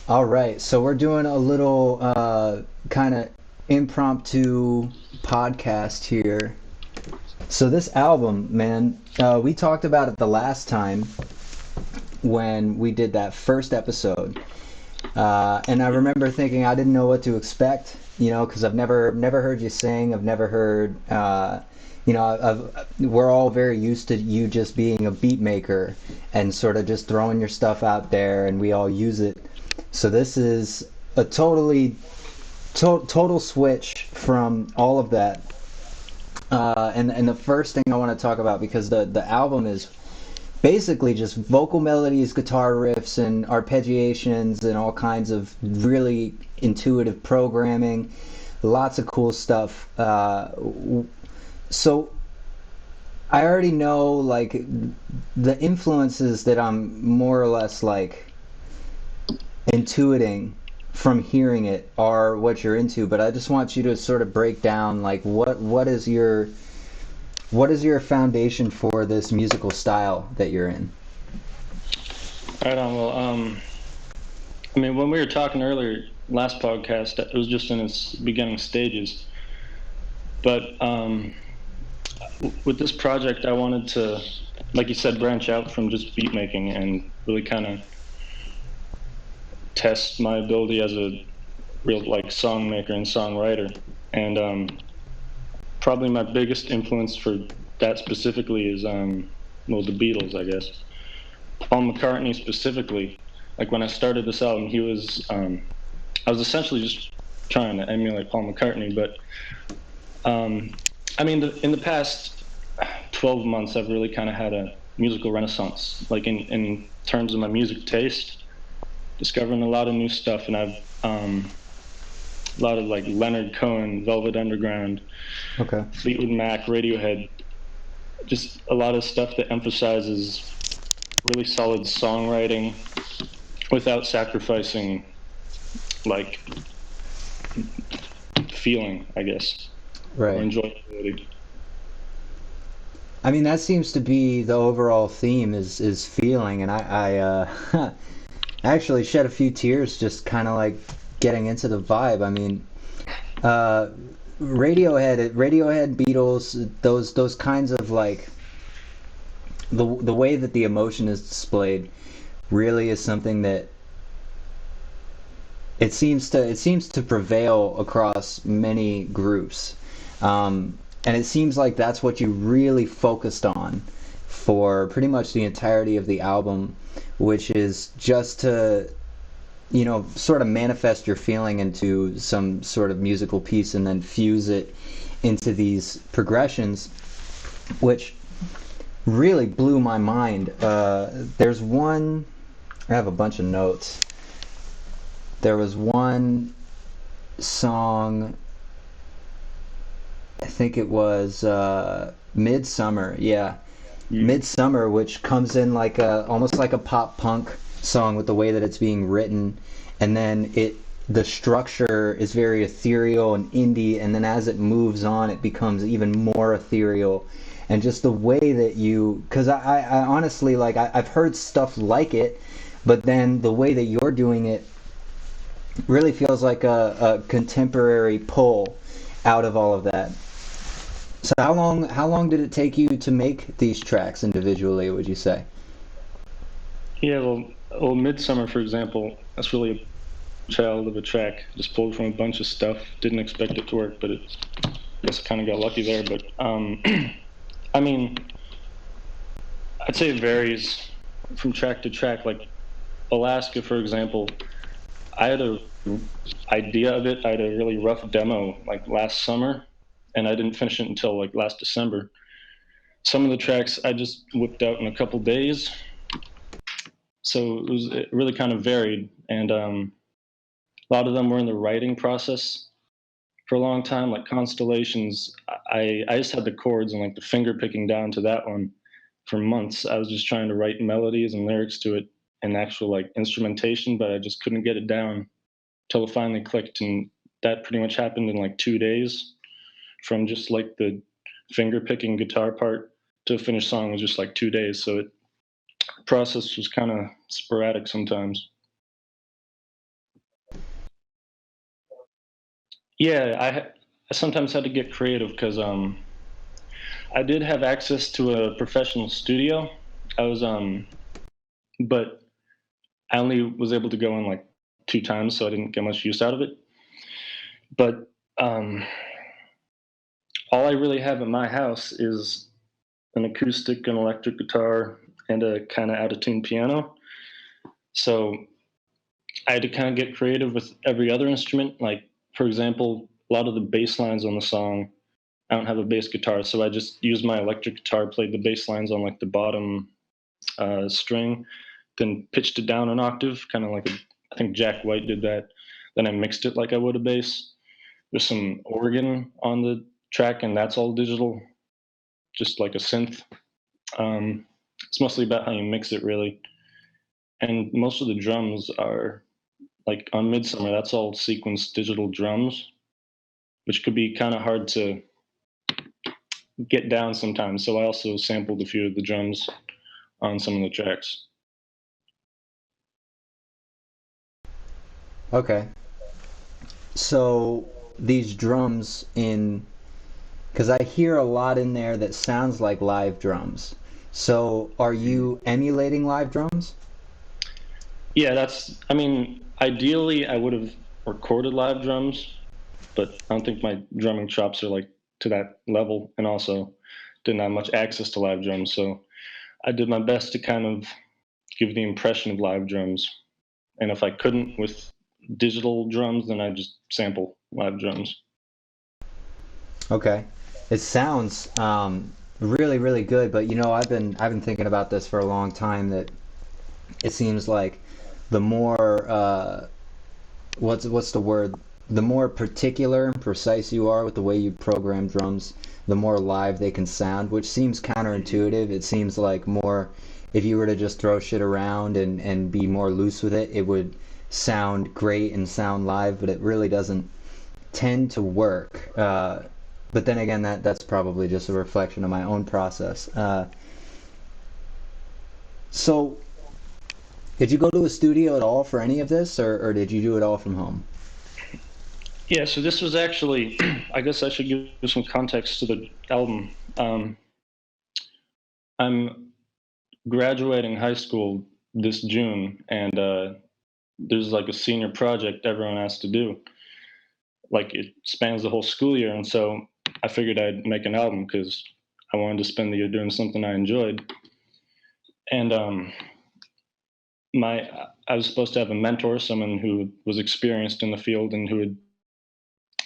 All right, so we're doing a little kind of impromptu podcast here. So this album, man, we talked about it the last time when we did that first episode, and I remember thinking I didn't know what to expect, because I've never heard you sing. I've never heard, we're all very used to you just being a beat maker and sort of just throwing your stuff out there, and we all use it. So this is a total switch from all of that. And the first thing I want to talk about, because the album is basically just vocal melodies, guitar riffs, and arpeggiations, and all kinds of really intuitive programming, lots of cool stuff. So I already know like the influences that I'm more or less like intuiting from hearing it are what you're into, but I just want you to sort of break down like what is your foundation for this musical style that you're in? Right on. Well, I mean, when we were talking earlier, last podcast, it was just in its beginning stages. But with this project, I wanted to, like you said, branch out from just beat making and really kind of test my ability as a real like song maker and songwriter. And probably my biggest influence for that specifically is well, the Beatles, I guess. Paul McCartney specifically. Like when I started this album, he was I was essentially just trying to emulate Paul McCartney, but I mean, in the past 12 months, I've really kind of had a musical renaissance, like in terms of my music taste, discovering a lot of new stuff, and I've a lot of like Leonard Cohen, Velvet Underground, Okay. Fleetwood Mac, Radiohead, just a lot of stuff that emphasizes really solid songwriting without sacrificing like feeling, I guess, or Right. enjoyability. I mean, that seems to be the overall theme is feeling, and I actually shed a few tears just kind of like getting into the vibe. I mean, uh, Radiohead, Beatles, those kinds of like the way that the emotion is displayed really is something that it seems to prevail across many groups, and it seems like that's what you really focused on for pretty much the entirety of the album, which is just to sort of manifest your feeling into some sort of musical piece and then fuse it into these progressions, which really blew my mind. There's one, I have a bunch of notes. There was one song, I think it was Midsummer, yeah. Mm. Midsummer, which comes in like a almost like a pop punk song with the way that it's being written, and then the structure is very ethereal and indie, and then as it moves on, it becomes even more ethereal, and just the way that because I honestly like I've heard stuff like it, but then the way that you're doing it really feels like a contemporary pull out of all of that. So how long did it take you to make these tracks individually, would you say? Yeah, well, Midsummer, for example, that's really a child of a track. Just pulled from a bunch of stuff. Didn't expect it to work, but I guess I kind of got lucky there. But I mean, I'd say it varies from track to track. Like Alaska, for example, I had a idea of it. I had a really rough demo like last summer, and I didn't finish it until like last December. Some of the tracks I just whipped out in a couple days, so it really kind of varied, and a lot of them were in the writing process for a long time. Like Constellations, I just had the chords and like the finger picking down to that one for months. I was just trying to write melodies and lyrics to it and actual like instrumentation, but I just couldn't get it down till it finally clicked, and that pretty much happened in like 2 days. From just like the finger picking guitar part to a finished song was just like 2 days. So it process was kind of sporadic sometimes. Yeah, I sometimes had to get creative because I did have access to a professional studio. I was but I only was able to go in like 2 times, so I didn't get much use out of it. But um, all I really have at my house is an acoustic, an electric guitar, and a kind of out of tune piano. So I had to kind of get creative with every other instrument. Like, for example, a lot of the bass lines on the song, I don't have a bass guitar, so I just used my electric guitar, played the bass lines on like the bottom string, then pitched it down an octave, kind of like I think Jack White did that. Then I mixed it like I would a bass. There's some organ on the track, and that's all digital, just like a synth. It's mostly about how you mix it, really. And most of the drums are like on Midsummer. That's all sequenced digital drums, which could be kind of hard to get down sometimes. So I also sampled a few of the drums on some of the tracks. Okay. So these drums in, because I hear a lot in there that sounds like live drums. So are you emulating live drums? Yeah, I mean, ideally, I would have recorded live drums, but I don't think my drumming chops are like to that level. And also, didn't have much access to live drums. So I did my best to kind of give the impression of live drums. And if I couldn't with digital drums, then I just sample live drums. Okay. It sounds really, really good, but I've been thinking about this for a long time that it seems like the more what's the word? The more particular and precise you are with the way you program drums, the more live they can sound, which seems counterintuitive. It seems like more if you were to just throw shit around and be more loose with it, it would sound great and sound live, but it really doesn't tend to work. But then again, that's probably just a reflection of my own process. So, did you go to a studio at all for any of this, or did you do it all from home? Yeah, so this was actually, I guess I should give some context to the album. I'm graduating high school this June, and there's like a senior project everyone has to do. Like it spans the whole school year, and so I figured I'd make an album because I wanted to spend the year doing something I enjoyed. And my I was supposed to have a mentor, someone who was experienced in the field and who would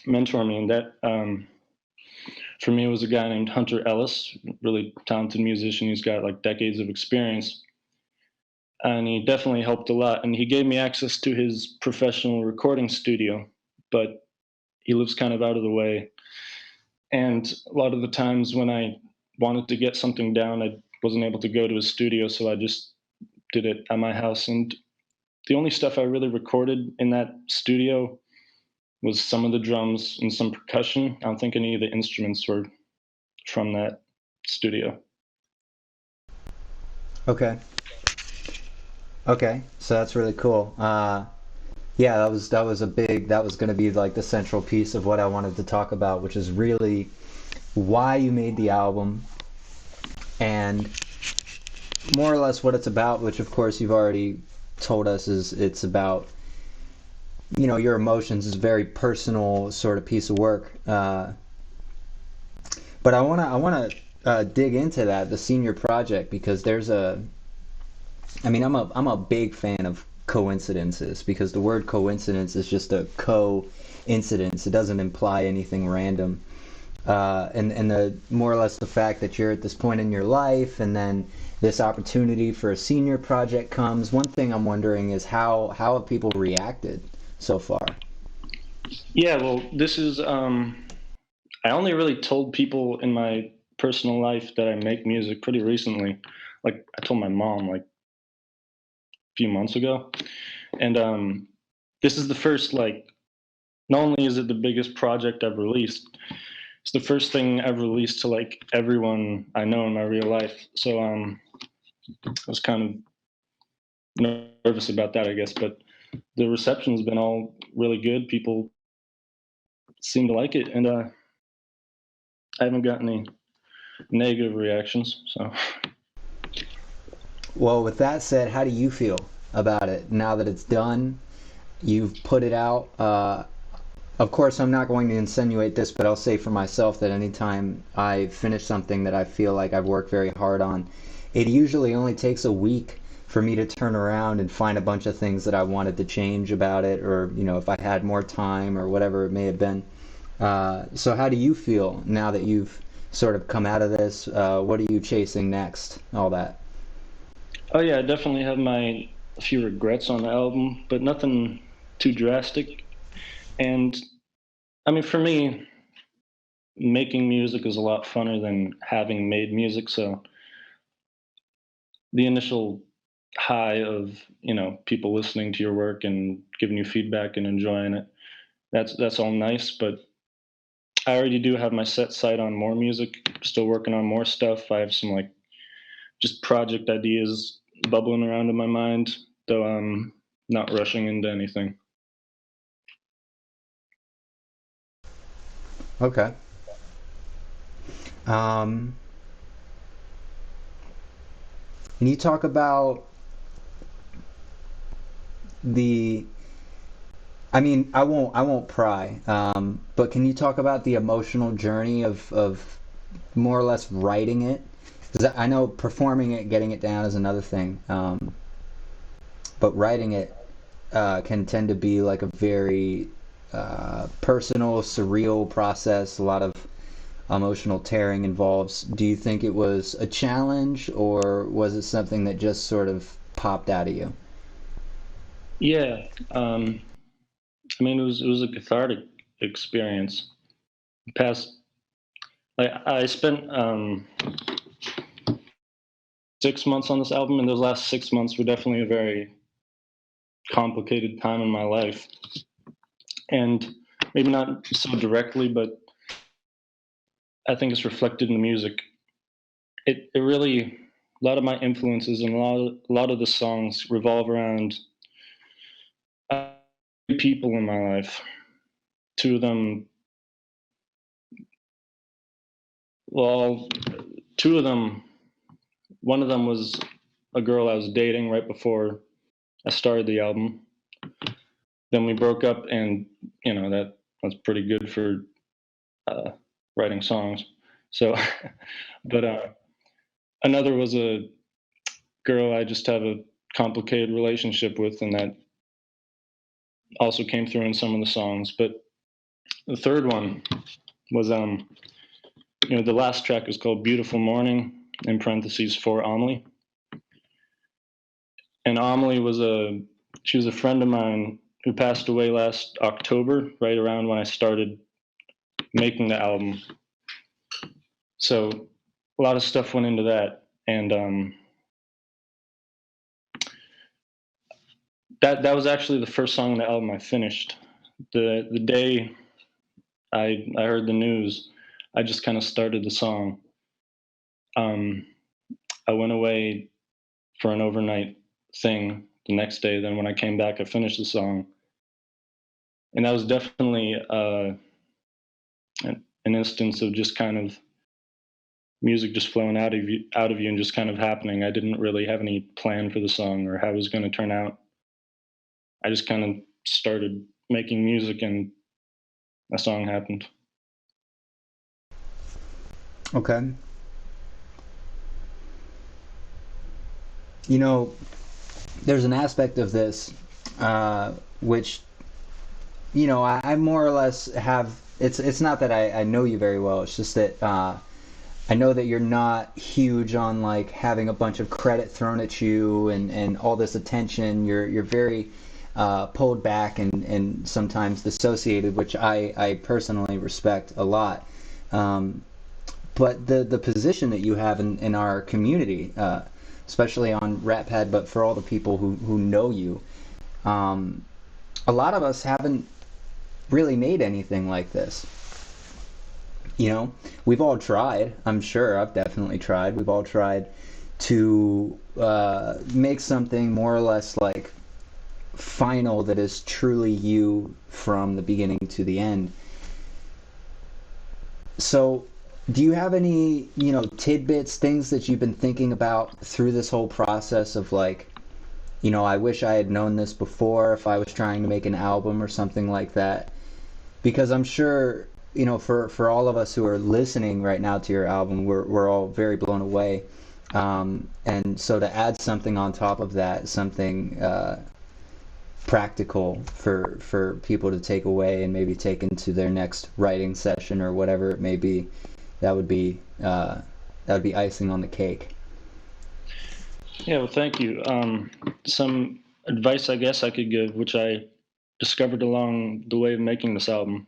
mentor me. And that for me was a guy named Hunter Ellis, really talented musician. He's got like decades of experience, and he definitely helped a lot. And he gave me access to his professional recording studio, but he lives kind of out of the way. And a lot of the times when I wanted to get something down, I wasn't able to go to his studio, so I just did it at my house. And the only stuff I really recorded in that studio was some of the drums and some percussion. I don't think any of the instruments were from that studio. Okay. Okay. So that's really cool. Yeah, that was going to be like the central piece of what I wanted to talk about, which is really why you made the album and more or less what it's about, which of course you've already told us is it's about your emotions is a very personal sort of piece of work. But I wanna dig into that the senior project because I'm a big fan of coincidences because the word coincidence is just a coincidence. It doesn't imply anything random. And the more or less the fact that you're at this point in your life and then this opportunity for a senior project comes. One thing I'm wondering is how have people reacted so far? Yeah, well, this is. I only really told people in my personal life that I make music pretty recently. Like I told my mom like a few months ago, and this is the first like. Not only is it the biggest project I've released, it's the first thing I've released to like everyone I know in my real life. So I was kind of nervous about that, I guess, but the reception's been all really good. People seem to like it, and I haven't got any negative reactions. So, Well, with that said, how do you feel about it now that it's done? You've put it out. Of course, I'm not going to insinuate this, but I'll say for myself that anytime I finish something that I feel like I've worked very hard on, it usually only takes a week for me to turn around and find a bunch of things that I wanted to change about it, or if I had more time or whatever it may have been. So how do you feel now that you've sort of come out of this? What are you chasing next? All that. oh yeah, I definitely have my a few regrets on the album, but nothing too drastic. And I mean, for me, making music is a lot funner than having made music. So the initial high of people listening to your work and giving you feedback and enjoying it, that's all nice. But I already do have my set sight on more music. Still working on more stuff. I have some like just project ideas bubbling around in my mind, though I'm not rushing into anything. Okay. Um, can you talk about the I mean, I won't pry, but can you talk about the emotional journey of more or less writing it? Because I know performing it, getting it down is another thing, but writing it can tend to be like a very personal, surreal process. A lot of emotional tearing involves. Do you think it was a challenge, or was it something that just sort of popped out of you? Yeah, I mean it was a cathartic experience. Past, like I spent 6 months on this album, and those last 6 months were definitely a very complicated time in my life, and maybe not so directly, but I think it's reflected in the music. It really a lot of my influences and a lot of the songs revolve around uh, people in my life. Two of them, well, two of them. One of them was a girl I was dating right before I started the album. Then we broke up, and that was pretty good for uh, writing songs. So, but another was a girl I just have a complicated relationship with, and that also came through in some of the songs. But the third one was the last track is called "Beautiful Morning" in parentheses for Amelie, and Amelie she was a friend of mine who passed away last October, right around when I started making the album. So a lot of stuff went into that, and that was actually the first song on the album I finished. The day I heard the news, I just kind of started the song. Um, I went away for an overnight thing the next day. Then when I came back, I finished the song, and that was definitely an instance of just kind of music just flowing out of you and just kind of happening. I didn't really have any plan for the song or how it was going to turn out. I just kind of started making music, and a song happened. Okay. You know, there's an aspect of this which I more or less have. It's not that I know you very well. It's just that I know that you're not huge on like having a bunch of credit thrown at you and all this attention. You're very pulled back and sometimes dissociated, which I personally respect a lot. Um, but the position that you have in our community, especially on Ratpad, but for all the people who know you, um, a lot of us haven't really made anything like this. We've all tried. I'm sure I've definitely tried. We've all tried to make something more or less like final that is truly you from the beginning to the end. So, do you have any, tidbits, things that you've been thinking about through this whole process of like, I wish I had known this before if I was trying to make an album or something like that? Because I'm sure, for all of us who are listening right now to your album, we're all very blown away. And so to add something on top of that, something practical for people to take away and maybe take into their next writing session or whatever it may be, that would be icing on the cake. Yeah, well, thank you. Some advice I guess I could give, which I discovered along the way of making this album.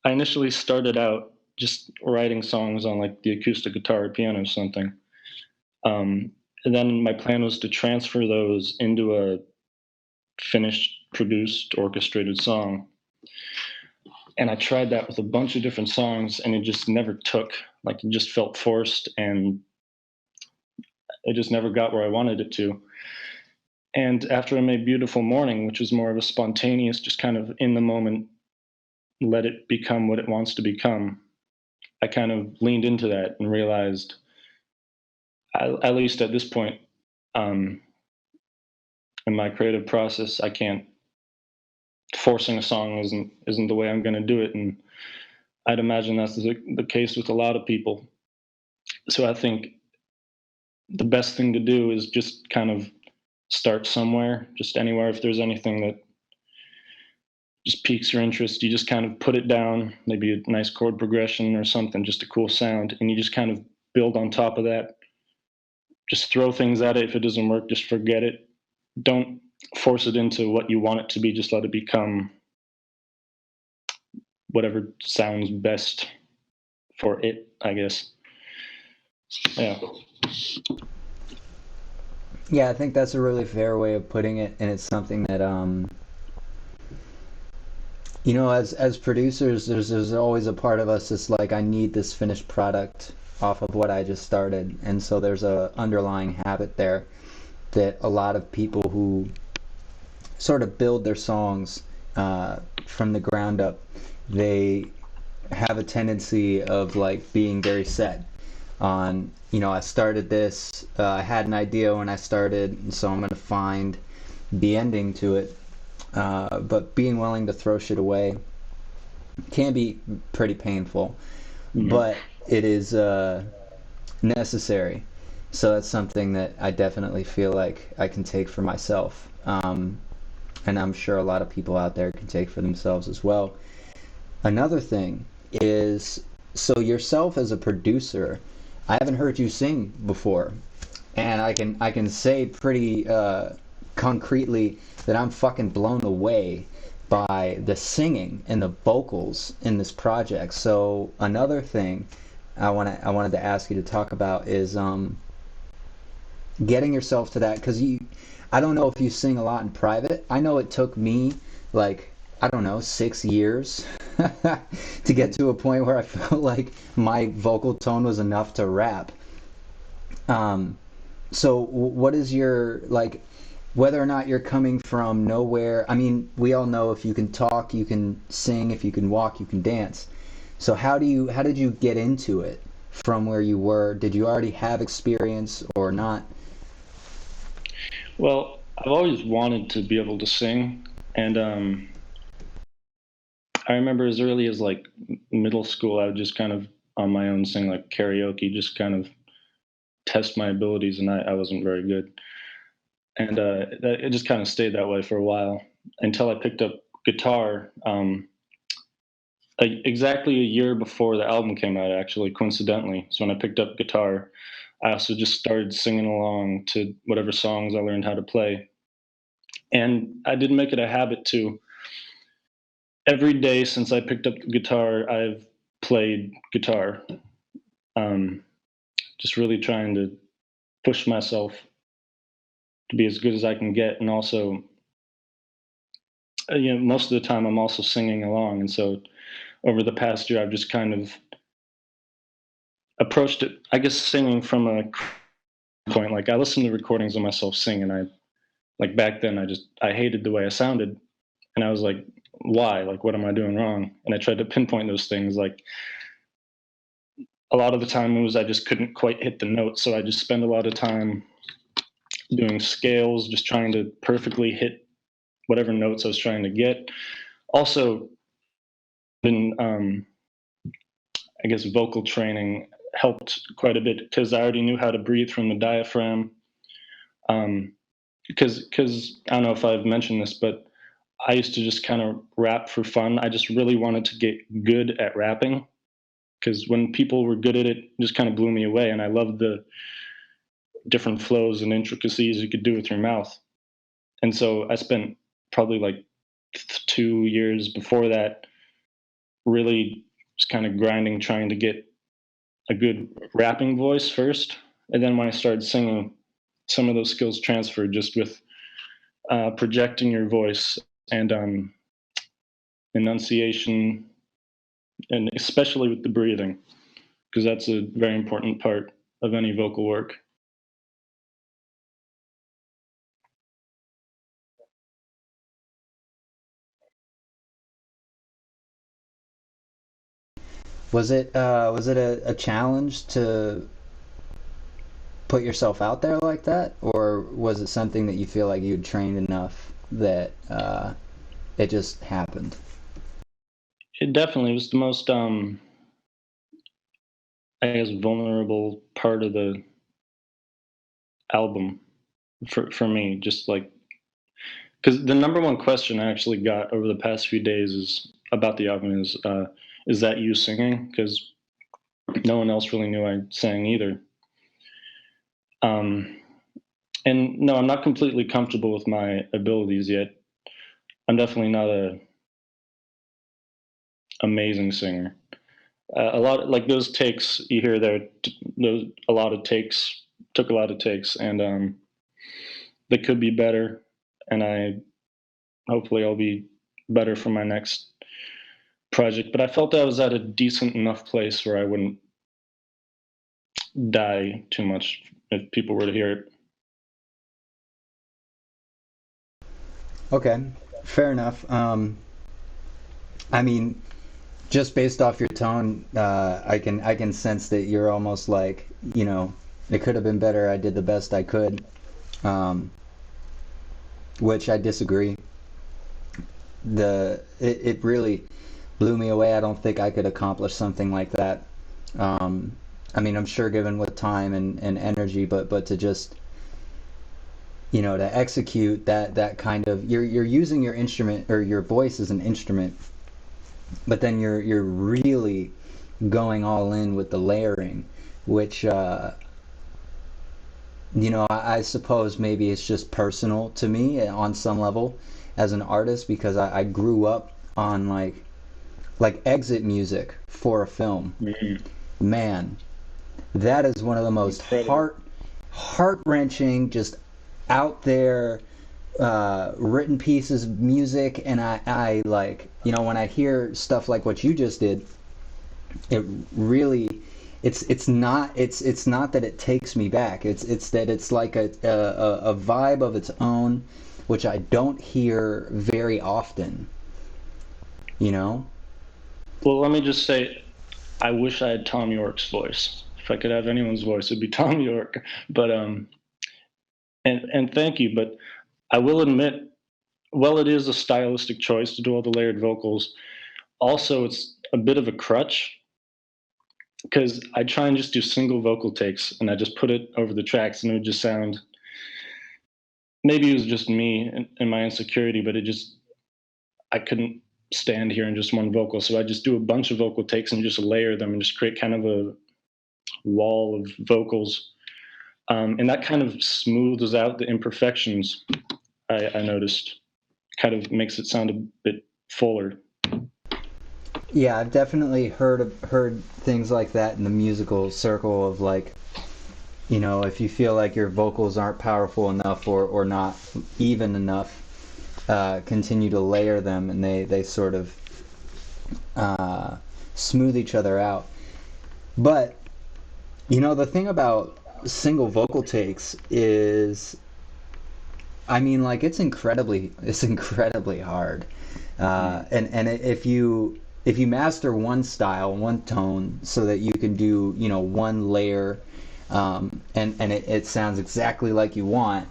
I initially started out just writing songs on like the acoustic guitar or piano or something. And then my plan was to transfer those into a finished, produced, orchestrated song. And I tried that with a bunch of different songs, and it just never took. Like it just felt forced, and it just never got where I wanted it to. And after I made Beautiful Morning, which was more of a spontaneous, just kind of in the moment, let it become what it wants to become, I kind of leaned into that and realized, at least at this point um, in my creative process, I can't forcing a song isn't the way I'm going to do it, and I'd imagine that's the case with a lot of people. So I think the best thing to do is just kind of start somewhere, just anywhere. If there's anything that just piques your interest, you just kind of put it down, maybe a nice chord progression or something, just a cool sound, and you just kind of build on top of that. Just throw things at it. If it doesn't work, just forget it. Don't force it into what you want it to be. Just let it become whatever sounds best for it, I guess. Yeah. Yeah, I think that's a really fair way of putting it, and it's something that as producers, there's always a part of us that's like, I need this finished product off of what I just started, and so there's a underlying habit there that a lot of people who sort of build their songs from the ground up, they have a tendency of like being very set on, I started this, I had an idea when I started, and so I'm going to find the ending to it. But being willing to throw shit away can be pretty painful, Mm-hmm. but it is necessary. So that's something that I definitely feel like I can take for myself. And I'm sure a lot of people out there can take for themselves as well. Another thing is, so yourself as a producer, I haven't heard you sing before, and I can say pretty concretely that I'm fucking blown away by the singing and the vocals in this project. So another thing I wanted to ask you to talk about is getting yourself to that, because I don't know if you sing a lot in private. I know it took me like, I don't know, 6 years to get to a point where I felt like my vocal tone was enough to rap. Um, so what is your like, whether or not you're coming from nowhere? I mean, we all know if you can talk, you can sing. If you can walk, you can dance. So how did you get into it from where you were? Did you already have experience or not? Well, I've always wanted to be able to sing, and I remember as early as like middle school, I would just kind of on my own sing like karaoke, just kind of test my abilities, and I wasn't very good, and it just kind of stayed that way for a while until I picked up guitar. Exactly a year before the album came out, actually, coincidentally. So when I picked up guitar, I also just started singing along to whatever songs I learned how to play. And I did make it a habit to every day since I picked up the guitar, I've played guitar. Um, just really trying to push myself to be as good as I can get. And also, most of the time I'm also singing along. And so over the past year, I've just kind of approached it, I guess, singing from a point. Like I listen to recordings of myself sing, and I like back then I hated the way I sounded, And I was like, why? Like, what am I doing wrong? And I tried to pinpoint those things. Like, a lot of the time it was I just couldn't quite hit the note. So I just spend a lot of time doing scales, just trying to perfectly hit whatever notes I was trying to get. Also, been, I guess, vocal training helped quite a bit because I already knew how to breathe from the diaphragm. Um, because I don't know if I've mentioned this, but I used to just kind of rap for fun. I just really wanted to get good at rapping because when people were good at it, it just kind of blew me away. And I loved the different flows and intricacies you could do with your mouth. And so I spent probably like 2 years before that really just kind of grinding, trying to get a good rapping voice first. And then when I started singing, some of those skills transferred just with projecting your voice and enunciation, and especially with the breathing, because that's a very important part of any vocal work. Was it a challenge to put yourself out there like that, or was it something that you feel like you'd trained enough that it just happened? It definitely was the most, I guess, vulnerable part of the album for me. Just like because the number one question I actually got over the past few days is about the album is that you singing? Because no one else really knew I sang either. Um, and no, I'm not completely comfortable with my abilities yet. I'm definitely not a amazing singer. A lot like those takes you hear there, those a lot of takes took a lot of takes, and they could be better. And I hopefully I'll be better for my next project. But I felt I was at a decent enough place where I wouldn't die too much if people were to hear it. Okay, fair enough. I mean, just based off your tone, I can sense that you're almost like, it could have been better. I did the best I could, um, which I disagree. It really blew me away. I don't think I could accomplish something like that. Um, I mean, I'm sure given with time and energy, but to just to execute that kind of you're using your instrument or your voice as an instrument, but then you're really going all in with the layering, which I suppose maybe it's just personal to me on some level as an artist because I grew up on like exit music for a film. Mhm. Man, that is one of the most Incredible. heart wrenching, just out there written pieces of music, and I like when I hear stuff like what you just did, it really it's not that it takes me back. It's that it's like a vibe of its own, which I don't hear very often. You know. Well, let me just say, I wish I had Tom York's voice. If I could have anyone's voice, it'd be Tom York. But and thank you. But I will admit, well, it is a stylistic choice to do all the layered vocals. Also, it's a bit of a crutch because I try and just do single vocal takes and I just put it over the tracks and it would just sound. Maybe it was just me and my insecurity, but it just I couldn't stand here in just one vocal, so I just do a bunch of vocal takes and just layer them and just create kind of a wall of vocals, and that kind of smooths out the imperfections. I noticed, kind of makes it sound a bit fuller. Yeah, I've definitely heard things like that in the musical circle of like, if you feel like your vocals aren't powerful enough or not even enough, continue to layer them, and they sort of uh, smooth each other out. But the thing about single vocal takes is I mean, like it's incredibly hard. And if you master one style, one tone, so that you can do one layer, and it sounds exactly like you want,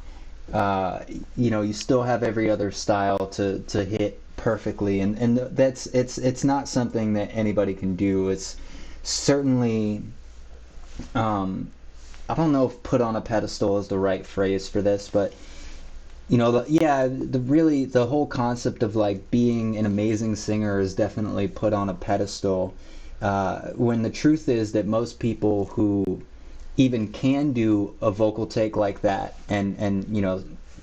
you still have every other style to hit perfectly, and it's not something that anybody can do. It's certainly, I don't know if put on a pedestal is the right phrase for this, but the whole concept of like being an amazing singer is definitely put on a pedestal. When the truth is that most people who even can do a vocal take like that and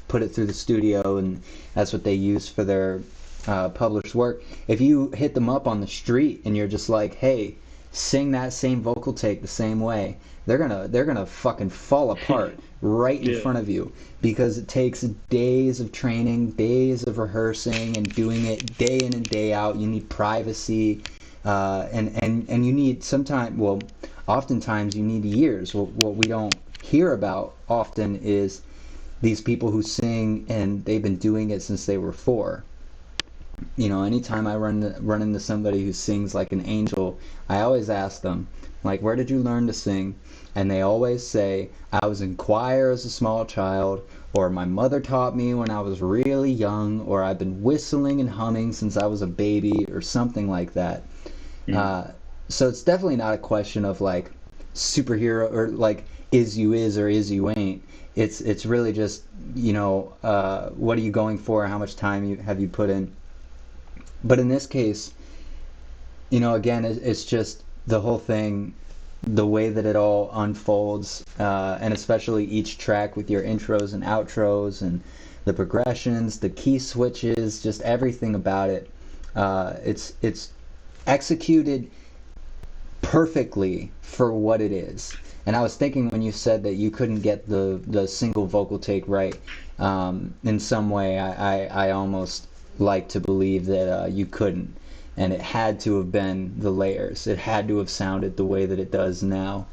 put it through the studio, and that's what they use for their published work. If you hit them up on the street and you're just like, hey, sing that same vocal take the same way, they're gonna fucking fall apart right in Yeah. front of you, because it takes days of training, days of rehearsing, and doing it day in and day out. You need privacy, and you need oftentimes you need years. What we don't hear about often is these people who sing and they've been doing it since they were 4. Anytime I run into somebody who sings like an angel, I always ask them, like, where did you learn to sing? And they always say, I was in choir as a small child, or my mother taught me when I was really young, or I've been whistling and humming since I was a baby, or something like that. Uh, so it's definitely not a question of like superhero, or like is you is or is you ain't. It's really just what are you going for? How much time have you put in? But in this case, again, it's just the whole thing, the way that it all unfolds, and especially each track with your intros and outros and the progressions, the key switches, just everything about it. It's executed perfectly for what it is. And I was thinking when you said that you couldn't get the single vocal take right, in some way, I almost like to believe that you couldn't, and it had to have been the layers. It had to have sounded the way that it does now.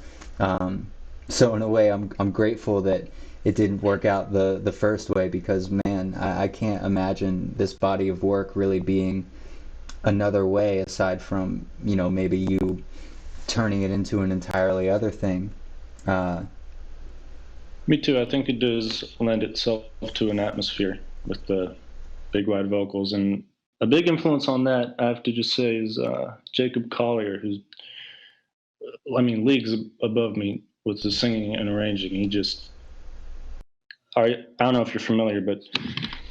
So in a way, I'm grateful that it didn't work out the first way, because man, I can't imagine this body of work really being another way aside from maybe you turning it into an entirely other thing. Uh, Me too. I think it does lend itself to an atmosphere with the big wide vocals, and a big influence on that, I have to just say, is Jacob Collier, who's, I mean, leagues above me with the singing and arranging. He just, I don't know if you're familiar, but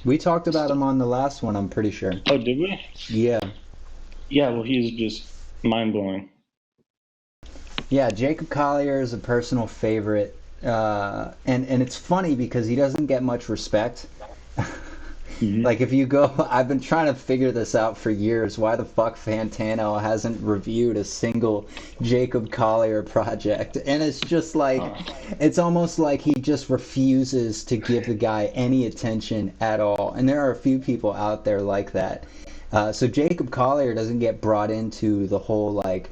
we talked about him on the last one, I'm pretty sure. oh, did we? Yeah. Yeah, well, he's just mind blowing. Yeah, Jacob Collier is a personal favorite. And it's funny because he doesn't get much respect. Hmm. Like if you go, I've been trying to figure this out for years. Why the fuck Fantano hasn't reviewed a single Jacob Collier project? And it's just like, it's almost like he just refuses to give the guy any attention at all. And there are a few people out there like that. So Jacob Collier doesn't get brought into the whole like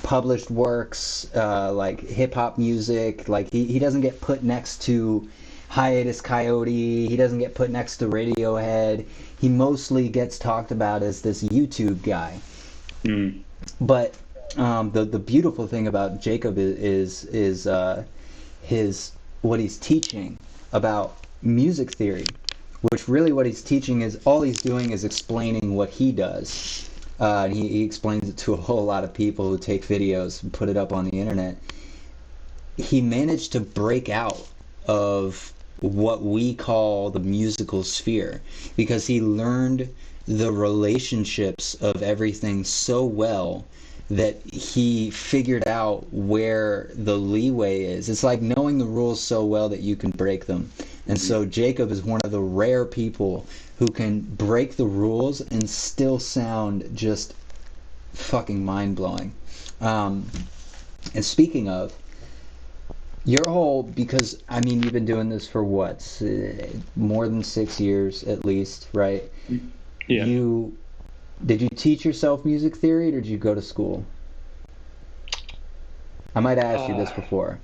published works, like hip hop music. Like he doesn't get put next to Hiatus Coyote. He doesn't get put next to Radiohead. He mostly gets talked about as this YouTube guy. Mm. But the beautiful thing about Jacob is his what he's teaching about music theory, which really what he's teaching is all he's doing is explaining what he does. And he explains it to a whole lot of people who take videos and put it up on the internet. He managed to break out of what we call the musical sphere, because he learned the relationships of everything so well that he figured out where the leeway is. It's like knowing the rules so well that you can break them. And so Jacob is one of the rare people who can break the rules and still sound just fucking mind-blowing. And speaking of, your whole, because I mean you've been doing this for what, more than 6 years at least, right? Yeah. Did you teach yourself music theory, or did you go to school? I might have asked you this before.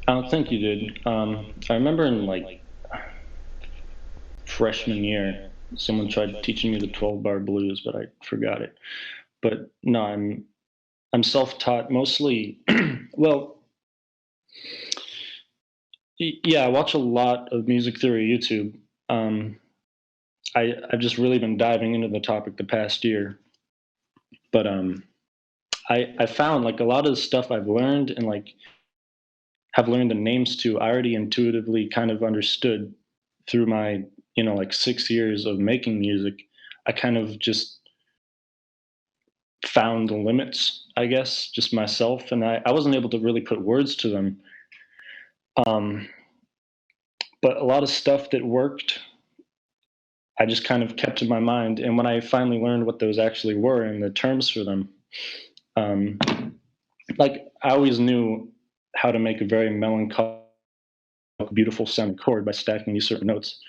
I don't think you did. I remember in like freshman year. Someone tried teaching me the 12-bar blues, but I forgot it. But no, I'm self-taught mostly. Well, yeah, I watch a lot of music theory YouTube. Um, I've just really been diving into the topic the past year, but I found like a lot of the stuff I've learned and like have learned the names to, I already intuitively kind of understood through my, like 6 years of making music. I kind of just found the limits, I guess, just myself, and I wasn't able to really put words to them. Um, but a lot of stuff that worked, I just kind of kept in my mind. And when I finally learned what those actually were and the terms for them, um, like I always knew how to make a very melancholic, beautiful sounding chord by stacking these certain notes.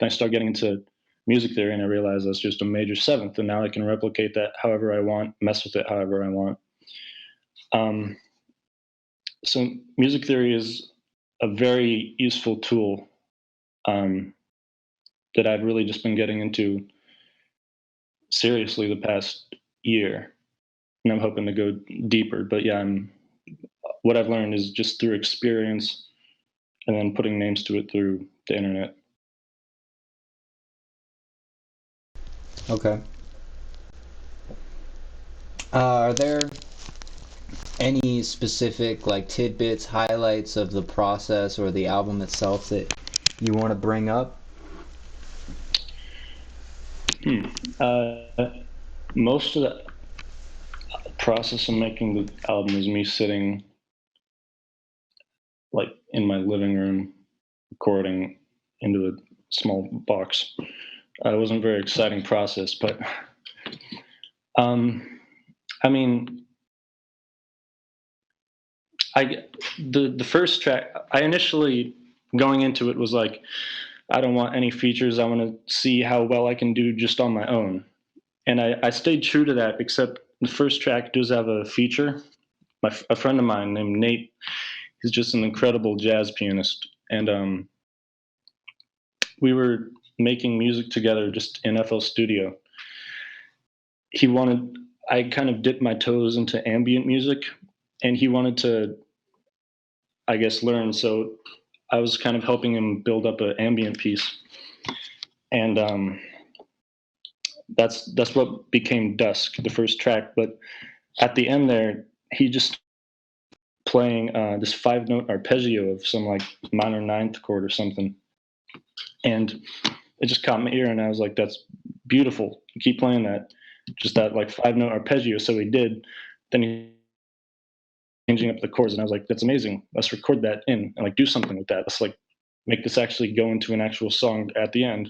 Then I started getting into music theory and I realized that's just a major seventh. And now I can replicate that however I want, mess with it however I want. Um, so music theory is a very useful tool um, that I've really just been getting into seriously the past year. And I'm hoping to go deeper. But yeah, what I've learned is just through experience and then putting names to it through the internet. Okay. Are there any specific like tidbits, highlights of the process or the album itself that you want to bring up? Hmm. Most of the process of making the album was me sitting like in my living room recording into a small box. It wasn't a very exciting process, but um, I mean, I the first track. I initially going into it was like, I don't want any features. I want to see how well I can do just on my own, and I stayed true to that. Except the first track does have a feature. A friend of mine named Nate. He's just an incredible jazz pianist, and we were making music together just in FL Studio. He wanted, I kind of dipped my toes into ambient music, and he wanted to, I guess, learn. So I was kind of helping him build up an ambient piece, and that's what became Dusk, the first track. But at the end there, he just playing this 5 note arpeggio of some like minor ninth chord or something, and it just caught my ear, and I was like, "That's beautiful. Keep playing that." Just that like 5 note arpeggio. So he did. Then he changing up the chords, and I was like, "That's amazing. Let's record that in and like do something with that. Let's like make this actually go into an actual song at the end."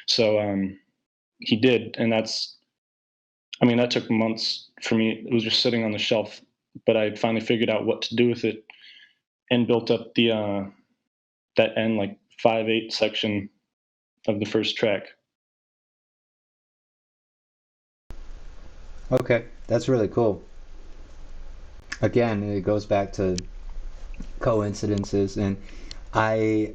So he did, and I mean, that took months for me. It was just sitting on the shelf, but I finally figured out what to do with it and built up the that end like 5/8 section of the first track. Okay, that's really cool. Again, it goes back to coincidences, and I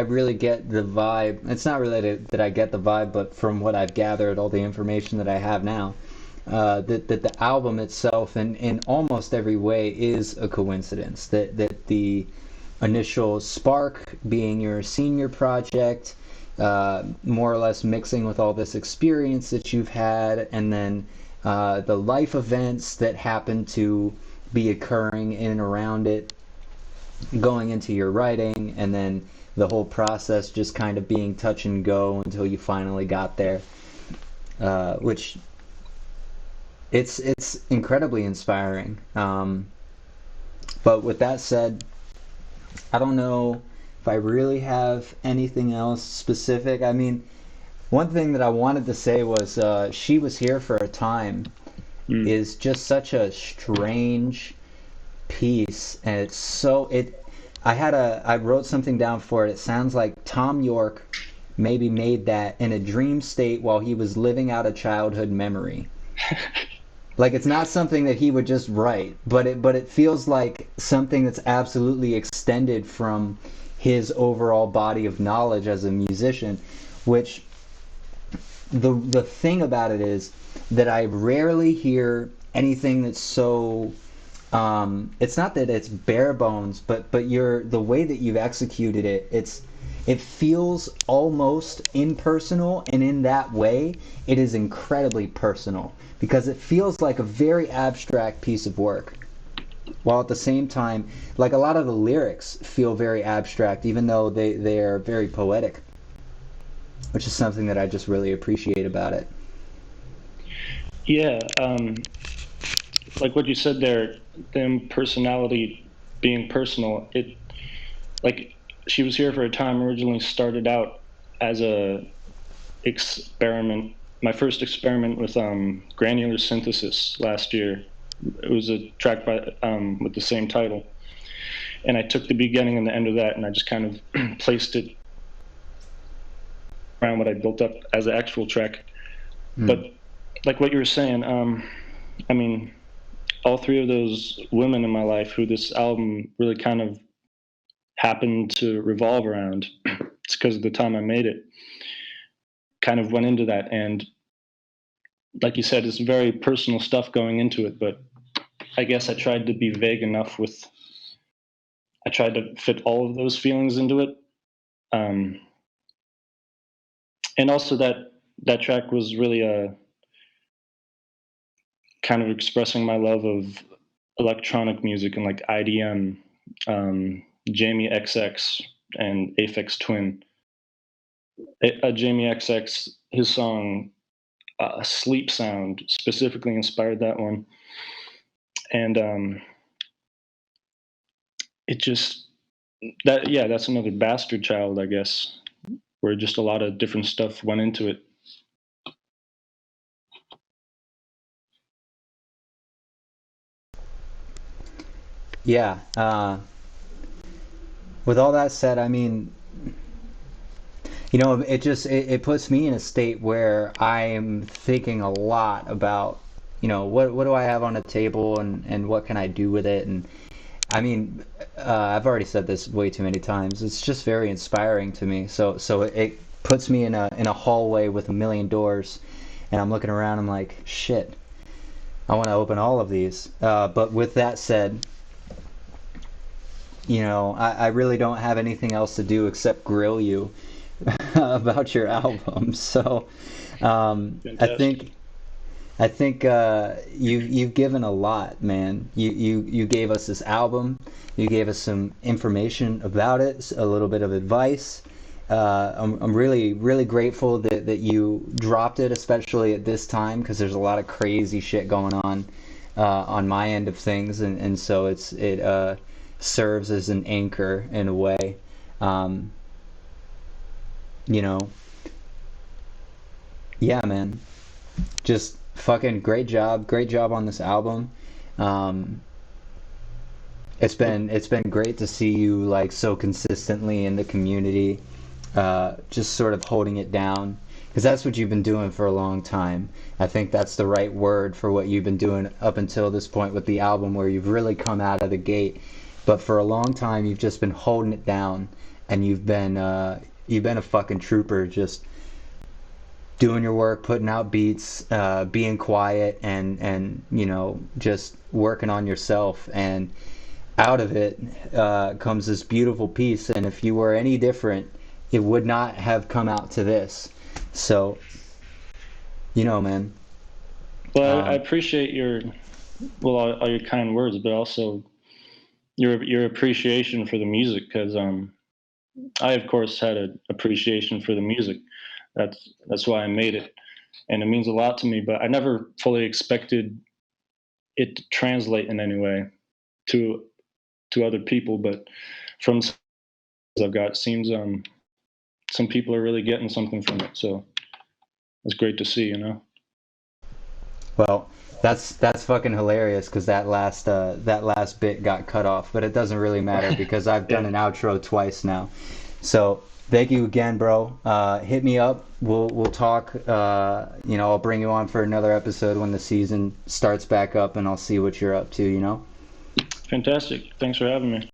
really get the vibe. It's not related that I get the vibe, but from what I've gathered, all the information that I have now, that the album itself, in almost every way, is a coincidence. That the initial spark being your senior project, more or less mixing with all this experience that you've had, and then the life events that happen to be occurring in and around it, going into your writing, and then the whole process just kind of being touch and go until you finally got there, which it's incredibly inspiring. But with that said, I don't know if I really have anything else specific. I mean, one thing that I wanted to say was She Was Here for a Time Mm. is just such a strange piece, and it's so it I wrote something down for it. It sounds like Tom York maybe made that in a dream state while he was living out a childhood memory. Like, it's not something that he would just write, but it feels like something that's absolutely extended from his overall body of knowledge as a musician, which the thing about it is that I rarely hear anything that's so it's not that it's bare bones, but the way that you've executed it, it feels almost impersonal, and in that way it is incredibly personal because it feels like a very abstract piece of work, while at the same time, like a lot of the lyrics feel very abstract even though they are very poetic, which is something that I just really appreciate about it. Yeah, like what you said there, them personality being personal. It like she was here for a time originally started out as a experiment. My first experiment with granular synthesis last year. It was a track by with the same title, and I took the beginning and the end of that, and I just kind of placed it around what I built up as an actual track. Hmm. But like what you were saying, I mean, all three of those women in my life who this album really kind of happened to revolve around, it's because of the time I made it, kind of went into that. And like you said, it's very personal stuff going into it, but I guess I tried to be vague enough with, I tried to fit all of those feelings into it. Um, and also that track was really a kind of expressing my love of electronic music and like IDM, Jamie XX and Aphex Twin. Jamie XX, his song "Sleep Sound" specifically inspired that one, and it just that yeah, that's another bastard child, I guess, where just a lot of different stuff went into it. Yeah. With all that said, I mean, it puts me in a state where I am thinking a lot about, what do I have on the table, and what can I do with it. And I mean, I've already said this way too many times. It's just very inspiring to me. So it puts me in a hallway with a million doors, and I'm looking around. I'm like, shit, I want to open all of these. But with that said, I really don't have anything else to do except grill you about your album. So um, I Fantastic. think I think you've given a lot, man. You gave us this album. You gave us some information about it, a little bit of advice. I'm really really grateful that you dropped it, especially at this time, because there's a lot of crazy shit going on my end of things, and so it serves as an anchor in a way. Um, you know, yeah, man. Just fucking great job on this album. Um, it's been great to see you like so consistently in the community, just sort of holding it down, because that's what you've been doing for a long time. I think that's the right word for what you've been doing up until this point with the album, where you've really come out of the gate. But for a long time, you've just been holding it down, and you've been a fucking trooper, just doing your work, putting out beats, being quiet, and just working on yourself. And out of it comes this beautiful piece. And if you were any different, it would not have come out to this. So, man. Well, I Um, appreciate your well all your kind words, but also your appreciation for the music because I of course had an appreciation for the music. That's why I made it, and it means a lot to me. But I never fully expected it to translate in any way to other people. But from I've got, it seems some people are really getting something from it. So it's great to see, you know. well, that's fucking hilarious because that last bit got cut off, but it doesn't really matter because I've done Yeah, an outro twice now. So thank you again, bro. Hit me up. We'll talk. I'll bring you on for another episode when the season starts back up, and I'll see what you're up to. fantastic. Thanks for having me.